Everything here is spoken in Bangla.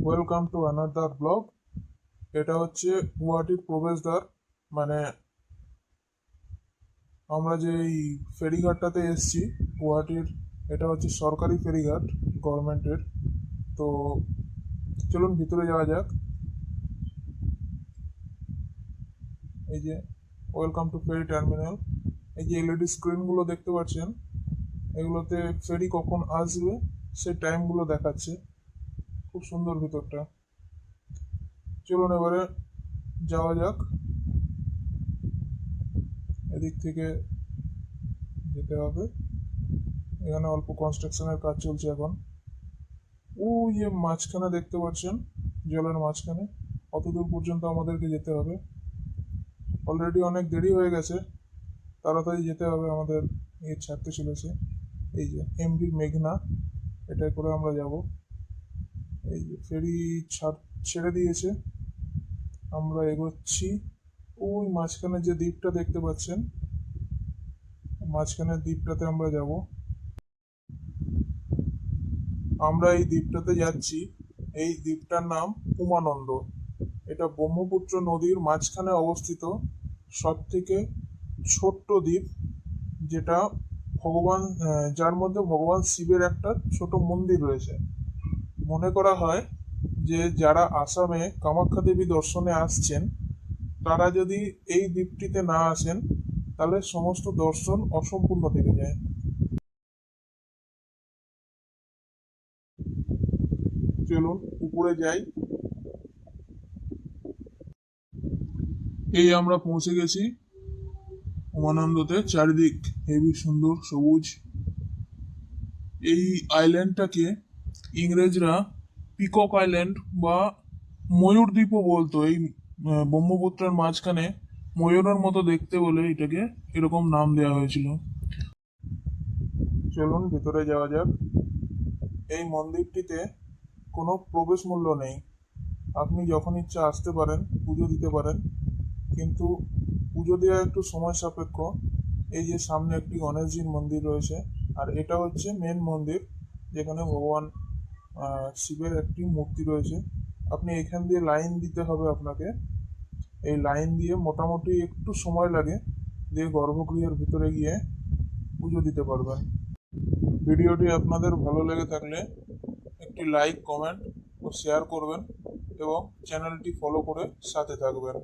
Welcome to another blog. এটা হচ্ছে গুয়াহাটির প্রবেশদ্বার। মানে আমরা যে এই ফেরিঘাটটাতে এসেছি গুয়াহাটির, এটা হচ্ছে সরকারি ফেরিঘাট গভর্নমেন্টের। তো চলুন ভিতরে যাওয়া যাক। এই যে ওয়েলকাম টু ফেরি টার্মিনাল। এই যে এলইডি স্ক্রিনগুলো দেখতে পাচ্ছেন, এগুলোতে ফেরি কখন আসবে সেই টাইমগুলো দেখাচ্ছে। খুব সুন্দর ভিতরটা। চলুন এবারে যাওয়া যাক। এদিক থেকে যেতে হবে। এখানে অল্প কনস্ট্রাকশনের কাজ চলছে এখন। ওই যে মাঝখানে দেখতে পাচ্ছেন, জলের মাঝখানে অতদূর পর্যন্ত আমাদেরকে যেতে হবে। অলরেডি অনেক দেরি হয়ে গেছে, তাড়াতাড়ি যেতে হবে আমাদের। ছাড়তে চলেছে এই যে এমভি মেঘনা, এটাই করে আমরা যাব। এই যে ফেরি ছেড়ে দিয়েছে, আমরা এগোচ্ছি। ওই মাঝখানে যে দ্বীপটা দেখতে পাচ্ছেন, মাঝখানের দ্বীপটাতে আমরা যাব। আমরা এই দ্বীপটাতে যাচ্ছি। এই দ্বীপটার নাম উমানন্দ। এটা ব্রহ্মপুত্র নদীর মাঝখানে অবস্থিত সব থেকে ছোট্ট দ্বীপ, যেটা যার মধ্যে ভগবান শিবের একটা ছোট মন্দির রয়েছে। মনে করা হয় যে যারা আসামে কামাখ্যা দেবী দর্শনে আসছেন, তারা যদি এই দ্বীপটিতে না আসেন তাহলে সমস্ত দর্শন অসম্পূর্ণ থেকে যায়। চলুন উপরে যাই। এই আমরা পৌঁছে গেছি উমানন্দতে। চারিদিক হেবি সুন্দর সবুজ। এই আইল্যান্ডটাকে ইংরেজরা পিকক আইল্যান্ড বা ময়ূর দ্বীপও বলতো। এই ব্রহ্মপুত্রের মাঝখানে ময়ূরের মতো দেখতে বলে এটাকে এরকম নাম দেওয়া হয়েছিল। চলুন ভিতরে যাওয়া যাক। এই মন্দিরটিতে কোনো প্রবেশ মূল্য নেই, আপনি যখন ইচ্ছা আসতে পারেন, পুজো দিতে পারেন। কিন্তু পুজো দেওয়া একটু সময় সাপেক্ষ। এই যে সামনে একটি গণেশজির মন্দির রয়েছে, আর এটা হচ্ছে মেন মন্দির, যেখানে ভগবান শিবের একটি মূর্তি রয়েছে। আপনি এখান দিয়ে লাইন দিতে হবে আপনাকে। এই লাইন দিয়ে মোটামুটি একটু সময় লাগে, দিয়ে গর্ভগৃহের ভিতরে গিয়ে পুজো দিতে পারবেন। ভিডিওটি আপনাদের ভালো লেগে থাকলে একটি লাইক, কমেন্ট ও শেয়ার করবেন এবং চ্যানেলটি ফলো করে সাথে থাকবেন।